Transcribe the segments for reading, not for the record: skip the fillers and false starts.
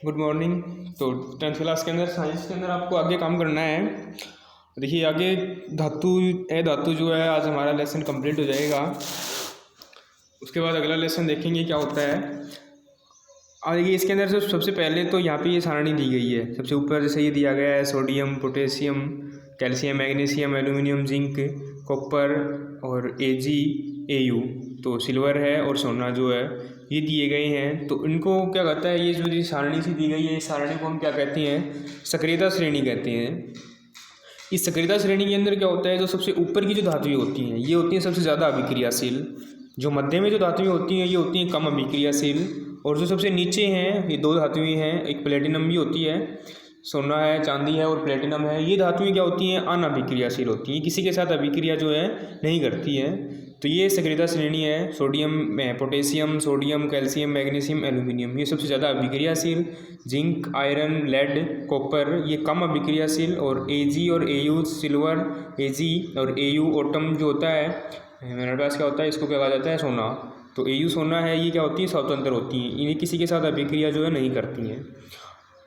Good morning. तो 10th class के अंदर साइंस के अंदर आपको आगे काम करना है। देखिए आगे धातु जो है आज हमारा लेसन कंप्लीट हो जाएगा। उसके बाद अगला लेसन देखेंगे क्या होता है। और देखिए इसके अंदर सबसे पहले तो यहाँ पे ये सारणी दी गई है। सबसे ऊपर जैसे ये दिया गया है sodium, potassium, calcium, magnesium, aluminium, zinc, copper और AgAu। तो सिल्वर है और सोना जो है ये दिए गए हैं। तो इनको क्या कहता है, ये जो सारणी सी दी गई है, इस सारणी को हम क्या कहते हैं, सक्रियता श्रेणी कहते हैं। इस सक्रियता श्रेणी के अंदर क्या होता है, जो सबसे ऊपर की जो धातुएं होती हैं ये होती हैं सबसे ज़्यादा अभिक्रियाशील। जो मध्य में जो धातुएं होती हैं ये होती हैं कम अभिक्रियाशील। और जो सबसे नीचे हैं ये दो धातुएं हैं, एक प्लेटिनम भी होती है, सोना है, चांदी है और प्लेटिनम है। ये धातुएं क्या होती हैं, अनअभिक्रियाशील होती हैं, किसी के साथ अभिक्रिया जो है नहीं करती है। तो ये सक्रियता श्रेणी है। Sodium, potassium, sodium, calcium, magnesium, aluminium ये सबसे ज़्यादा अभिक्रियाशील। जिंक, आयरन, लेड, कॉपर ये कम अभिक्रियाशील। और Ag और Au सिल्वर, Ag और Au ओटम जो होता है मेरे पास क्या होता है, इसको क्या कहा जाता है, सोना। तो Au सोना है, ये क्या होती है, स्वतंत्र होती हैं, इन्हें किसी के साथ अभिक्रिया जो है नहीं करती हैं।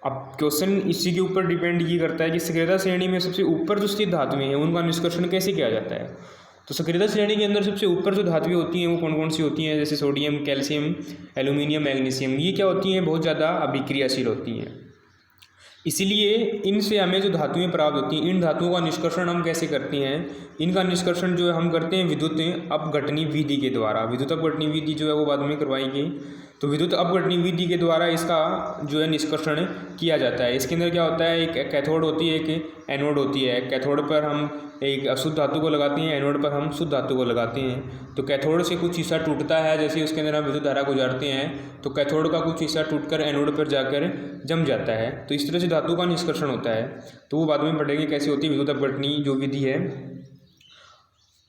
अब क्वेश्चन इसी के ऊपर डिपेंड ये करता है कि सक्रियता श्रेणी में सबसे ऊपर जो स्थित धातुएं हैं उनका निष्कर्षण कैसे किया जाता है। तो सक्रियता श्रेणी के अंदर सबसे ऊपर जो धातुएं होती हैं वो कौन कौन सी होती हैं, जैसे सोडियम, कैल्शियम, एल्यूमिनियम, मैग्नीशियम, ये क्या होती हैं, बहुत ज़्यादा अभिक्रियाशील होती हैं। इसीलिए इनसे हमें जो धातुएं प्राप्त होती हैं, इन धातुओं का निष्कर्षण हम कैसे करते हैं, इनका निष्कर्षण जो है हम करते हैं विद्युत अपघटनी विधि के द्वारा। विद्युत अपघटनी विधि जो है वो बाद में करवाएंगे। तो विद्युत अपघटनी विधि के द्वारा इसका जो है निष्कर्षण किया जाता है। इसके अंदर क्या होता है, एक कैथोड होती है, एक एनोड होती है। कैथोड पर हम एक अशुद्ध धातु को लगाते हैं, एनोड पर हम शुद्ध धातु को लगाते हैं। तो कैथोड से कुछ हिस्सा टूटता है, जैसे उसके अंदर हम विद्युत धारा गुजारते हैं तो कैथोड का कुछ हिस्सा टूटकर एनोड पर जाकर जम जाता है। तो इस तरह से धातु का निष्कर्षण होता है। तो वो बाद में पढ़ेंगे कैसे होती है विद्युत अपघटनी जो विधि है।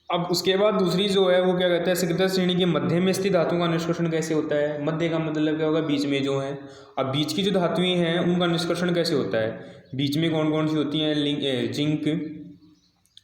अब उसके बाद दूसरी जो है वो क्या कहता है, सक्रियता श्रेणी के मध्य में स्थित धातुओं का निष्कर्षण कैसे होता है। मध्य का मतलब क्या होगा, बीच में जो है। अब बीच की जो धातुएं हैं उनका निष्कर्षण कैसे होता है, बीच में कौन कौन सी होती हैं, जिंक,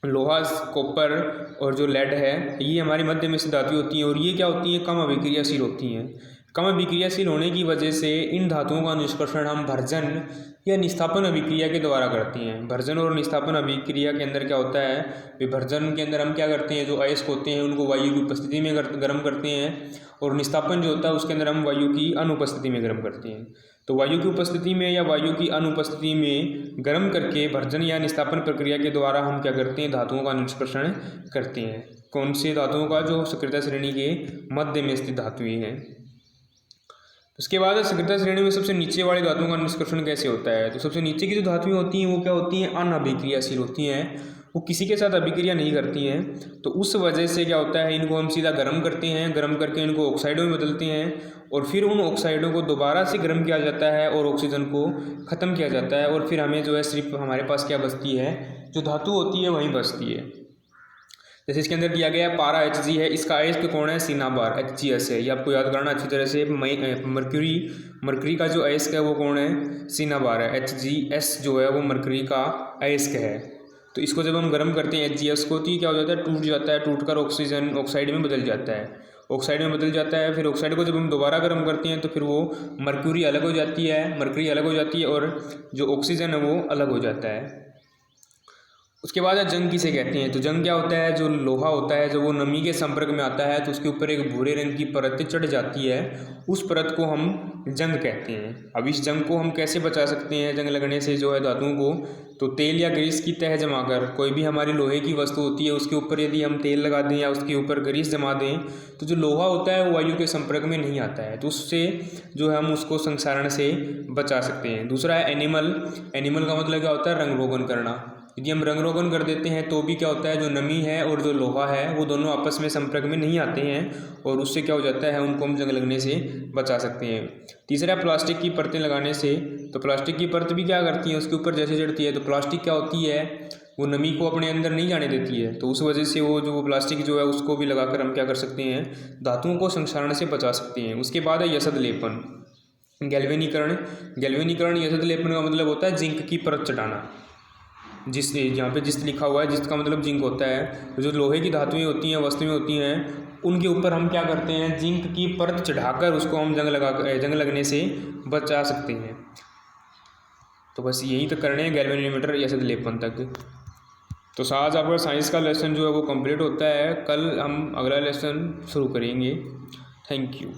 लोहा, कॉपर और जो लेड है, ये हमारी मध्य में स्थित धातुएं होती हैं। और ये क्या होती हैं, कम अभिक्रियाशील होती हैं। कम अभिक्रियाशील होने की वजह से इन धातुओं का निष्कर्षण हम भर्जन या निस्तापन अभिक्रिया के द्वारा करते हैं। भर्जन और निस्तापन अभिक्रिया के अंदर क्या होता है, विभर्जन के अंदर हम क्या करते हैं, जो अयस्क होते हैं उनको वायु की उपस्थिति में गर्म करते हैं। और निस्तापन जो होता है उसके अंदर हम वायु की अनुपस्थिति में गर्म करते हैं। तो वायु की उपस्थिति में या वायु की अनुपस्थिति में गर्म करके भर्जन या निस्तापन प्रक्रिया के द्वारा हम क्या करते हैं, धातुओं का निष्कर्षण करते हैं। कौन से धातुओं का, जो सक्रियता श्रेणी के मध्य में स्थित धातुएं हैं। उसके बाद सक्रियता श्रेणी में सबसे नीचे वाली धातुओं का निष्कर्षण कैसे होता है। तो सबसे नीचे की जो धातुएं होती हैं वो क्या होती हैं, अनअभिक्रियाशील होती हैं, वो किसी के साथ अभिक्रिया नहीं करती हैं। तो उस वजह से क्या होता है, इनको हम सीधा गर्म करते हैं, गर्म करके इनको ऑक्साइडों में बदलते हैं और फिर उन ऑक्साइडों को दोबारा से गर्म किया जाता है और ऑक्सीजन को ख़त्म किया जाता है। और फिर हमें जो है सिर्फ हमारे पास क्या बचती है, जो धातु होती है वहीं बचती है। जैसे इसके अंदर दिया गया है पारा Hg है, इसका अयस्क कौन है, सिनाबार, HgS है। ये आपको याद करना अच्छी तरह से। मरकरी का जो अयस्क है वो कौन है, सिनाबार है। HgS जो है वो मरकरी का अयस्क है। तो इसको जब हम गर्म करते हैं HgS को, तो क्या हो जाता है, टूट जाता है, टूटकर ऑक्सीजन ऑक्साइड में बदल जाता है। ऑक्साइड में बदल जाता है। फिर ऑक्साइड को जब हम दोबारा गर्म करते हैं तो फिर वो मरक्यूरी अलग हो जाती है, मरकरी अलग हो जाती है और जो ऑक्सीजन है वो अलग हो जाता है। उसके बाद जंग किसे कहते हैं। तो जंग क्या होता है, जो लोहा होता है जब वो नमी के संपर्क में आता है तो उसके ऊपर एक भूरे रंग की परत चढ़ जाती है, उस परत को हम जंग कहते हैं। अब इस जंग को हम कैसे बचा सकते हैं, जंग लगने से जो है धातुओं को, तो तेल या ग्रीस की तह जमाकर, कोई भी हमारी लोहे की वस्तु होती है उसके ऊपर यदि हम तेल लगा दें या उसके ऊपर ग्रीस जमा दें तो जो लोहा होता है वो वायु के संपर्क में नहीं आता है, तो उससे जो है हम उसको संक्षारण से बचा सकते हैं। दूसरा है एनिमल। एनिमल का मतलब क्या होता है, रंग रोगन करना। यदि हम रंग रोगन कर देते हैं तो भी क्या होता है, जो नमी है और जो लोहा है वो दोनों आपस में संपर्क में नहीं आते हैं और उससे क्या हो जाता है, उनको हम जंग लगने से बचा सकते हैं। तीसरा प्लास्टिक की परतें लगाने से। तो प्लास्टिक की परत भी क्या करती है, उसके ऊपर जैसे चढ़ती है तो प्लास्टिक क्या होती है, वो नमी को अपने अंदर नहीं जाने देती है। तो उस वजह से वो जो प्लास्टिक जो है उसको भी लगाकर हम क्या कर सकते हैं, धातुओं को संक्षारण से बचा सकते हैं। उसके बाद है यसद लेपन, गैल्वेनीकरण। गैल्वेनीकरण यसद लेपन का मतलब होता है जिंक की परत चढ़ाना। जिस यहाँ पे जिस्त लिखा हुआ है, जिसका मतलब जिंक होता है। तो जो लोहे की धातुएं होती हैं, वस्तुएं होती हैं, उनके ऊपर हम क्या करते हैं, जिंक की परत चढ़ाकर उसको हम जंग लगने से बचा सकते हैं। तो बस यहीं तक करने हैं, गैल्वेनोमीटर या से लेपन तक। तो आज आपका साइंस का लेसन जो है वो कंप्लीट होता है। कल हम अगला लेसन शुरू करेंगे। Thank you.